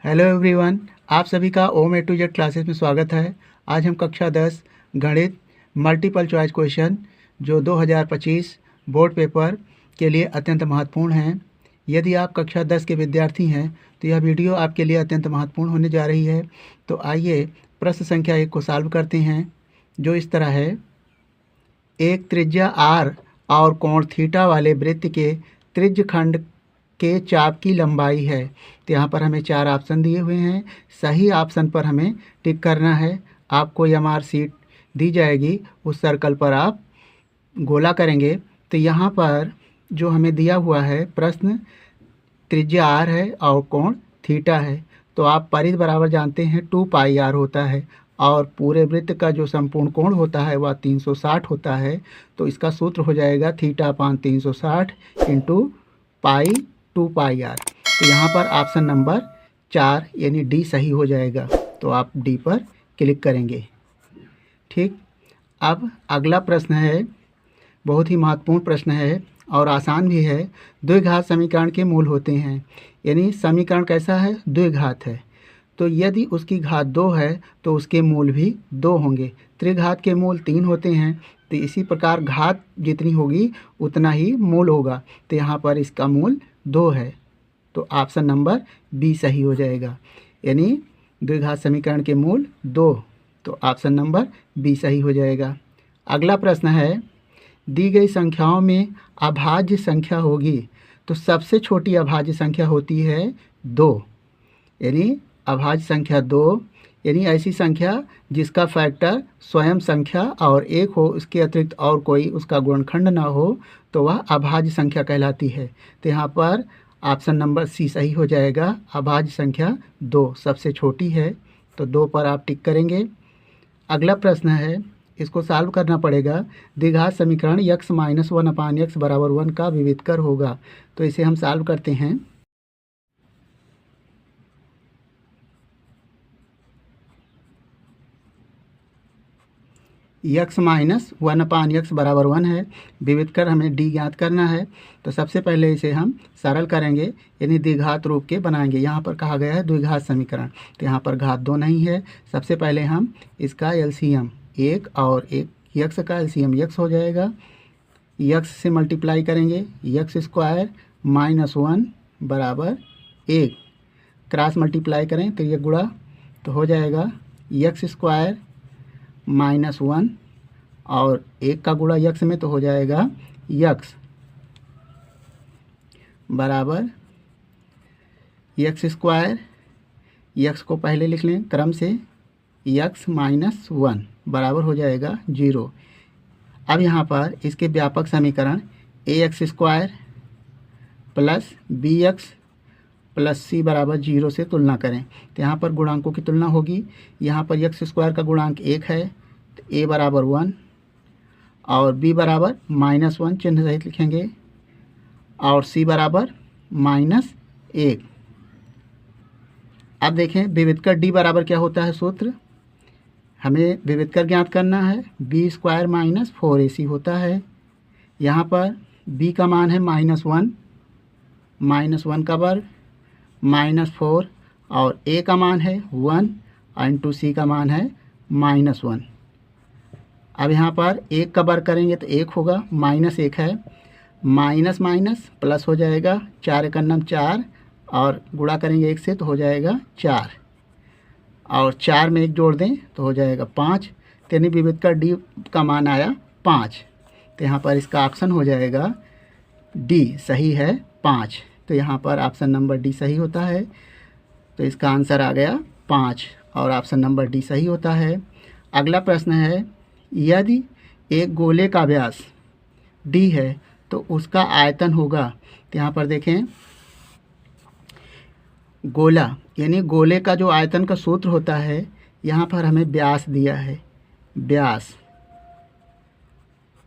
Hello everyone, आप सभी का ओम ए टू जेड क्लासेस में स्वागत है। आज हम कक्षा 10 गणित मल्टीपल चॉइस क्वेश्चन जो 2025 बोर्ड पेपर के लिए अत्यंत महत्वपूर्ण हैं। यदि आप कक्षा 10 के विद्यार्थी हैं तो यह वीडियो आपके लिए अत्यंत महत्वपूर्ण होने जा रही है। तो आइए प्रश्न संख्या 1 को सॉल्व करते हैं, जो इस तरह है। एक त्रिज्या आर और कोण थीटा वाले वृत्त के त्रिज्य खंड के चाप की लंबाई है। तो यहाँ पर हमें 4 ऑप्शन दिए हुए हैं। सही ऑप्शन पर हमें टिक करना है। आपको एमआर शीट दी जाएगी, उस सर्कल पर आप गोला करेंगे। तो यहाँ पर जो हमें दिया हुआ है प्रश्न, त्रिज्या आर है और कोण थीटा है। तो आप परिधि बराबर जानते हैं 2 पाई आर होता है, और पूरे वृत्त का जो संपूर्ण कोण होता है वह 360 होता है। तो इसका सूत्र हो जाएगा theta upon 360 into pi 2 pi r. तो यहाँ पर ऑप्शन नंबर 4 यानी डी सही हो जाएगा। तो आप डी पर क्लिक करेंगे। ठीक, अब अगला प्रश्न है, बहुत ही महत्वपूर्ण प्रश्न है और आसान भी है। द्विघात समीकरण के मूल होते हैं, यानी समीकरण कैसा है, द्विघात है। तो यदि उसकी घात 2 है तो उसके मूल भी 2 होंगे। त्रिघात के मूल 3 होते हैं। तो इसी प्रकार घात जितनी होगी उतना ही मूल होगा। तो यहाँ पर इसका मूल 2 है। तो ऑप्शन नंबर बी सही हो जाएगा, यानी द्विघात समीकरण के मूल 2। तो ऑप्शन नंबर बी सही हो जाएगा। अगला प्रश्न है, दी गई संख्याओं में अभाज्य संख्या होगी तो सबसे छोटी अभाज्य संख्या होती है 2। यानी अभाज्य संख्या 2 यानी ऐसी संख्या जिसका फैक्टर स्वयं संख्या और 1 हो, उसके अतिरिक्त और कोई उसका गुणनखंड ना हो, तो वह अभाज्य संख्या कहलाती है। तो यहाँ पर ऑप्शन नंबर सी सही हो जाएगा। अभाज्य संख्या 2 सबसे छोटी है। तो 2 पर आप टिक करेंगे। अगला प्रश्न है, इसको सॉल्व करना पड़ेगा। द्विघात समीकरण x माइनस 1 अपान x बराबर 1 का विविधकर होगा। तो इसे हम सॉल्व करते हैं। x माइनस 1 अपान x बराबर 1 है। विविधकर हमें d ज्ञात करना है। तो सबसे पहले इसे हम सरल करेंगे, यानी द्विघात रूप के बनाएंगे। यहाँ पर कहा गया है द्विघात समीकरण, तो यहाँ पर घात 2 नहीं है। सबसे पहले हम इसका एलसीएम 1 और 1 x का एलसीएम x हो जाएगा। x से मल्टीप्लाई करेंगे, x स्क्वायर माइनस 1 बराबर 1। क्रॉस मल्टीप्लाई करें तो ये गुणा, तो हो जाएगा x स्क्वायर माइनस 1 और 1 का गुणा x में, तो हो जाएगा x बराबर x स्क्वायर। x को पहले लिख लें क्रम से, x माइनस 1 बराबर हो जाएगा 0। अब यहाँ पर इसके व्यापक समीकरण ax square plus bx plus c बराबर 0 से तुलना करें। तो यहाँ पर गुणांकों की तुलना होगी। यहाँ पर x स्क्वायर का गुणांक 1 है, तो a बराबर 1 और b बराबर माइनस 1 चिन्ह सहित लिखेंगे, और c बराबर माइनस 1। अब देखें विविधकर d बराबर क्या होता है सूत्र, हमें विविधकर ज्ञात करना है। b स्क्वायर माइनस 4ac होता है। यहाँ पर b का मान है माइनस 1 का वर्ग माइनस 4, और a का मान है 1 इंटू c का मान है माइनस 1। अब यहाँ पर 1 का वर्ग करेंगे तो 1 होगा, माइनस 1 है, माइनस माइनस प्लस हो जाएगा, 4 एक अन्नम 4, और गुणा करेंगे 1 से तो हो जाएगा 4, और 4 में 1 जोड़ दें तो हो जाएगा 5। यानी विविधकर d का मान आया 5। तो यहाँ पर इसका ऑप्शन हो जाएगा डी सही है 5। तो यहाँ पर ऑप्शन नंबर डी सही होता है। तो इसका आंसर आ गया 5 और ऑप्शन नंबर डी सही होता है। अगला प्रश्न है, यदि एक गोले का व्यास d है तो उसका आयतन होगा। तो यहाँ पर देखें, गोला यानी गोले का जो आयतन का सूत्र होता है, यहाँ पर हमें व्यास दिया है। व्यास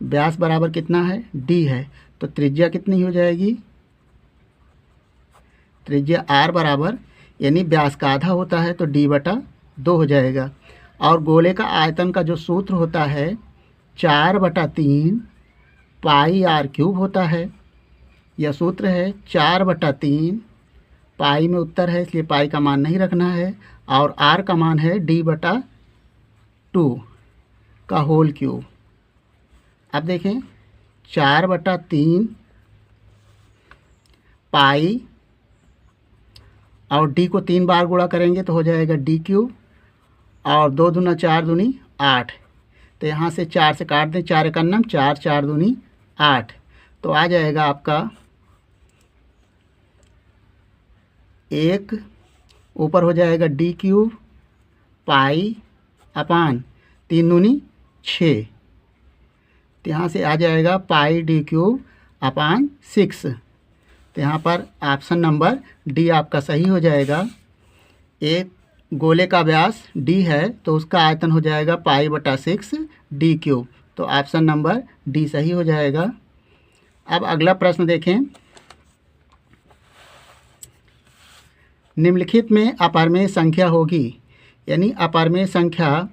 बराबर कितना है, d है। तो त्रिज्या कितनी हो जाएगी, त्रिज्या r बराबर, यानी व्यास का आधा होता है तो d बटा 2 हो जाएगा। और गोले का आयतन का जो सूत्र होता है 4/3 पाई r क्यूब होता है। यह सूत्र है 4/3 पाई में उत्तर है इसलिए पाई का मान नहीं रखना है, और r का मान है d/2 का होल क्यूब। अब देखें 4/3 पाई, और d को 3 बार गुणा करेंगे तो हो जाएगा d³, और 2 दूना 4 दूनी 8, तो यहाँ से 4 से काट दें, 4 एकन्नम 4, 4 दूनी 8, तो आ जाएगा आपका 1 ऊपर हो जाएगा d³ पाई अपान 3 दूनी 6, तो यहाँ से आ जाएगा पाई d³ अपान 6। तो यहाँ पर ऑप्शन नंबर डी आपका सही हो जाएगा। एक गोले का व्यास d है तो उसका आयतन हो जाएगा पाई/6 d³, तो ऑप्शन नंबर डी सही हो जाएगा। अब अगला प्रश्न देखें, निम्नलिखित में अपरिमेय संख्या होगी, यानी अपरिमेय संख्या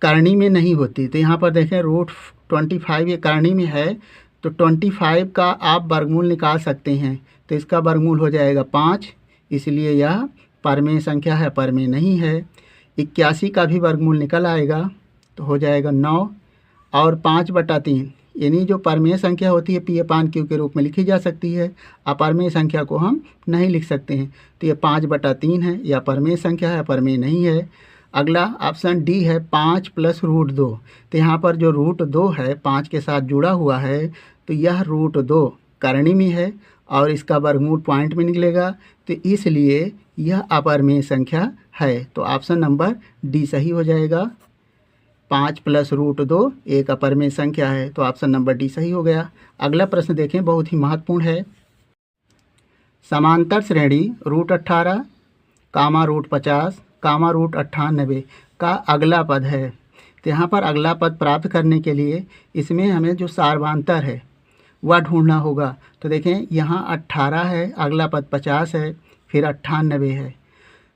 करणी में नहीं होती। तो यहाँ पर देखें √25 ये करणी में है, तो 25 का आप वर्गमूल निकाल सकते हैं, तो इसका वर्गमूल हो जाएगा 5, इसलिए यह परिमेय संख्या है, परिमेय नहीं है। 81 का भी वर्गमूल निकल आएगा तो हो जाएगा 9, और 5/3 यानी जो परिमेय संख्या होती है P/Q के रूप में लिखी जा सकती है, अपरिमेय संख्या को हम नहीं लिख सकते हैं, तो ये 5/3 है, यह परिमेय संख्या है, परिमेय नहीं है। अगला ऑप्शन डी है 5 + √2, तो यहाँ पर जो √2 है 5 के साथ जुड़ा हुआ है, तो यह √2 करणी में है और इसका वर्गमूल पॉइंट में निकलेगा, तो इसलिए यह अपरिमेय संख्या है, तो ऑप्शन नंबर डी सही हो जाएगा। 5 + √2 एक अपरिमेय संख्या है, तो ऑप्शन नंबर डी सही हो गया। अगला प्रश्न देखें, बहुत ही महत्वपूर्ण है। समांतर श्रेणी √18, √50, √98 का अगला पद है। तो यहाँ पर अगला पद प्राप्त करने के लिए इसमें हमें जो सार्वांतर है वह ढूंढना होगा। तो देखें यहाँ 18 है, अगला पद 50 है, फिर 98 है,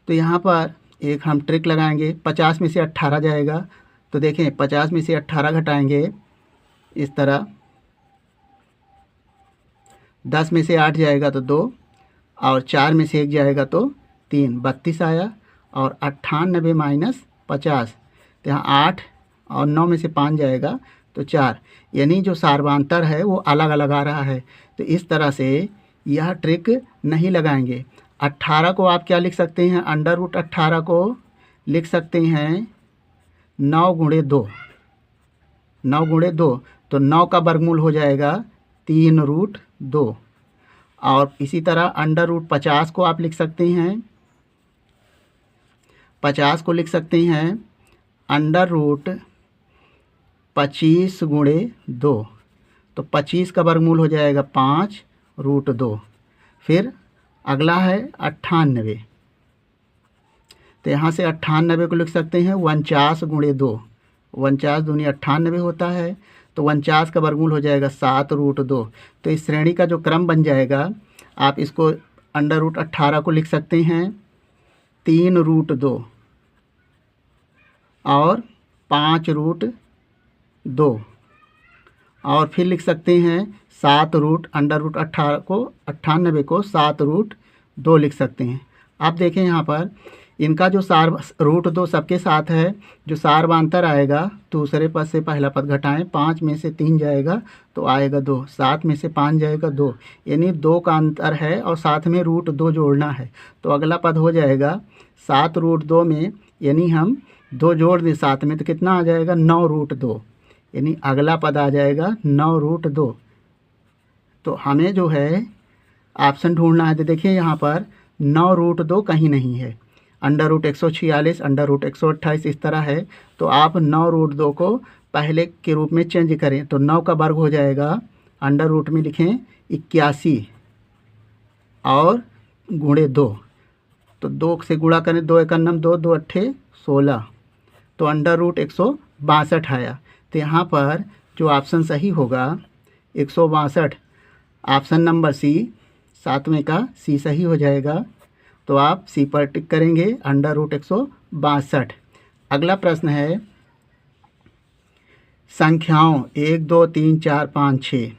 तो यहाँ पर एक हम ट्रिक लगाएंगे। 50 में से 18 जाएगा, तो देखें 50 में से 18 घटाएंगे इस तरह, 10 में से 8 जाएगा तो 2, और 4 में से 1 जाएगा तो 3, 32 आया, और 98 - 50, तो यहाँ 8 और 9 में से 5 जाएगा तो 4, यानी जो सार्वांतर है वो अलग अलग आ रहा है। तो इस तरह से यह ट्रिक नहीं लगाएंगे। 18 को आप क्या लिख सकते हैं, √18 को लिख सकते हैं 9 × 2, 9 × 2, तो 9 का वर्गमूल हो जाएगा 3√2, और इसी तरह √50 को आप लिख सकते हैं, 50 को लिख सकते हैं √25 × 2, तो 25 का वर्गमूल हो जाएगा 5√2। फिर अगला है 98, तो यहाँ से 98 को लिख सकते हैं 49 × 2, 49 दूनी 98 होता है, तो 49 का वर्गमूल हो जाएगा 7√2। तो इस श्रेणी का जो क्रम बन जाएगा, आप इसको √18 को लिख सकते हैं 3√2 और 5√2, और फिर लिख सकते हैं 7√18 को 98 को 7√2 लिख सकते हैं। आप देखें यहाँ पर इनका जो √2 सबके साथ है, जो सार्वांतर आएगा दूसरे पद से पहला पद घटाएं, 5 में से 3 जाएगा तो आएगा 2, 7 में से 5 जाएगा 2, यानी 2 का अंतर है और साथ में √2 जोड़ना है, तो अगला पद हो जाएगा 7√2 में, यानी हम 2 जोड़ दें साथ में तो कितना आ जाएगा 9√2, यानी अगला पद आ जाएगा 9√2। तो हमें जो है ऑप्शन ढूंढना है, तो देखिए यहाँ पर 9√2 कहीं नहीं है, √146, √128 इस तरह है, तो आप 9√2 को पहले के रूप में चेंज करें, तो 9 का वर्ग हो जाएगा अंडर रूट में लिखें 81 और × 2, तो 2 से गुणा करें, 2 एकन्नम 2, 2 अट्ठे 16, तो √162 आया। तो यहाँ पर जो ऑप्शन सही होगा 162, ऑप्शन नंबर सी, 7वें का सी सही हो जाएगा। तो आप सी पर टिक करेंगे, √162। अगला प्रश्न है, संख्याओं 1 2 3 4 5 6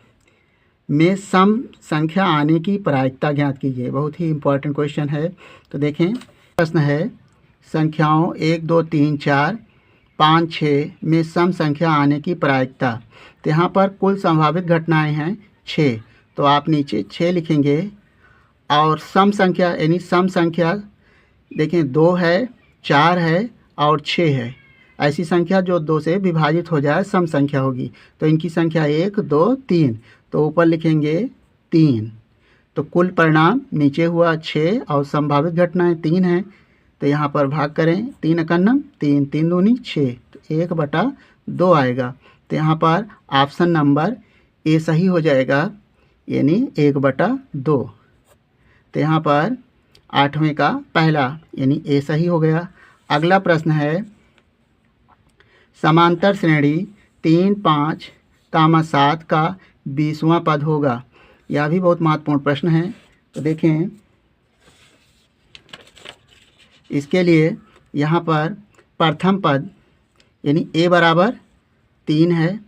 में सम संख्या आने की प्रायिकता ज्ञात कीजिए। बहुत ही इम्पोर्टेंट क्वेश्चन है। तो देखें, प्रश्न है संख्याओं 1 2 3 4 5 6 में सम संख्या आने की प्रायिकता। तो यहाँ पर कुल संभावित घटनाएं हैं 6, तो आप नीचे 6 लिखेंगे। और सम संख्या यानी सम संख्या देखें 2 है, 4 है और 6 है। ऐसी संख्या जो 2 से विभाजित हो जाए सम संख्या होगी। तो इनकी संख्या 1 2 3, तो ऊपर लिखेंगे 3। तो कुल परिणाम नीचे हुआ 6 और संभावित घटनाएं 3 हैं। तो यहाँ पर भाग करें, 3 एकन्नम 3, 3 दूनी 6, तो 1/2 आएगा। तो यहाँ पर ऑप्शन नंबर ए सही हो जाएगा, यानी 1/2। तो यहाँ पर 8वें का पहला यानी ए सही हो गया। अगला प्रश्न है समांतर श्रेणी 3 5 7 का 20वां पद होगा। यह भी बहुत महत्वपूर्ण प्रश्न है। तो देखें, इसके लिए यहाँ पर प्रथम पद यानी ए बराबर 3 है,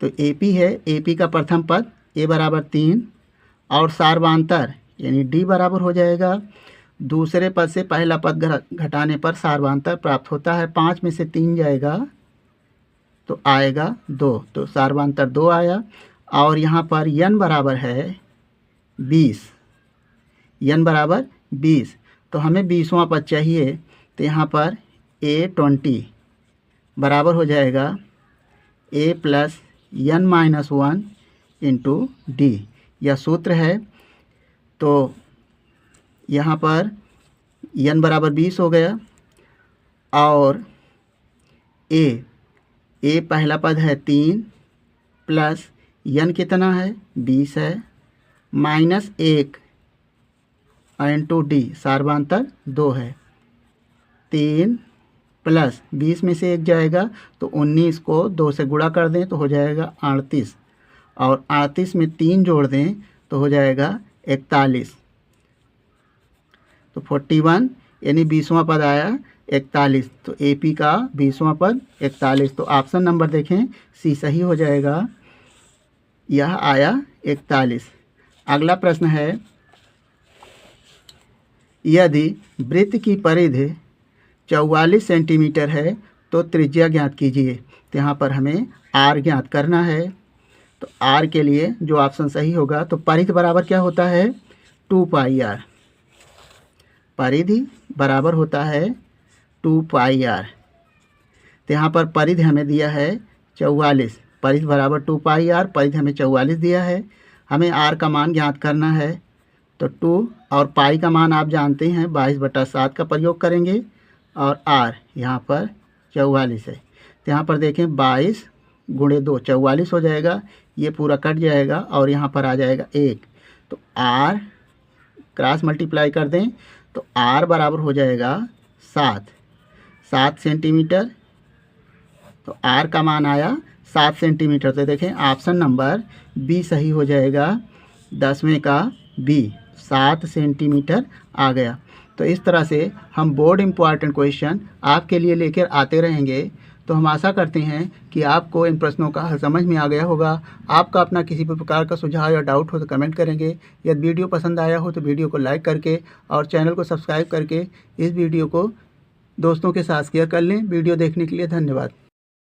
तो AP है, AP का प्रथम पद ए बराबर 3 और सार्वधातर यानी डी बराबर हो जाएगा। दूसरे पद से पहला पद घटाने पर सार्वधातर प्राप्त होता है। 5 में से 3 जाएगा तो आएगा 2, तो सार्वधातर 2 आया। और यहाँ पर n बराबर है 20, n बराबर 20, तो हमें 20वां पद चाहिए। तो यहाँ पर A20 बराबर हो जाएगा A + n-1 इंटू डी, यह सूत्र है। तो यहाँ पर n बराबर 20 हो गया और ए पहला पद है 3 प्लस n कितना है 20 है -1 इंटू डी सार्वधातर 2 है। 3 प्लस 20 में से 1 जाएगा तो 19 को 2 से गुणा कर दें तो हो जाएगा 38 और 38 में 3 जोड़ दें तो हो जाएगा 41, तो 41 यानी 20वां पद आया 41। तो AP का 20वां पद 41। तो ऑप्शन नंबर देखें सी सही हो जाएगा, यह आया 41। अगला प्रश्न है यदि वृत्त की परिधि 44 सेंटीमीटर है तो त्रिज्या ज्ञात कीजिए। तो यहाँ पर हमें R ज्ञात करना है। तो R के लिए जो ऑप्शन सही होगा, तो परिधि बराबर क्या होता है 2πr, परिधि बराबर होता है 2πr। तो यहाँ पर परिधि हमें दिया है 44, परिधि बराबर 2πr, परिधि हमें 44 दिया है। हमें R का मान ज्ञात करना है। तो 2 और पाई का मान आप जानते हैं 22/7 का प्रयोग करेंगे और R यहाँ पर 44 है। तो यहाँ पर देखें 22 × 2 44 हो जाएगा, ये पूरा कट जाएगा और यहाँ पर आ जाएगा 1। तो R क्रॉस मल्टीप्लाई कर दें तो R बराबर हो जाएगा 7 सेंटीमीटर। तो R का मान आया 7 सेंटीमीटर। तो देखें ऑप्शन नंबर बी सही हो जाएगा, 10वें का B 7 सेंटीमीटर आ गया। तो इस तरह से हम बोर्ड इम्पॉर्टेंट क्वेश्चन आपके लिए लेकर आते रहेंगे। तो हम आशा करते हैं कि आपको इन प्रश्नों का हल समझ में आ गया होगा। आपका अपना किसी भी प्रकार का सुझाव या डाउट हो तो कमेंट करेंगे। यदि वीडियो पसंद आया हो तो वीडियो को लाइक करके और चैनल को सब्सक्राइब करके इस वीडियो को दोस्तों के साथ शेयर कर लें। वीडियो देखने के लिए धन्यवाद।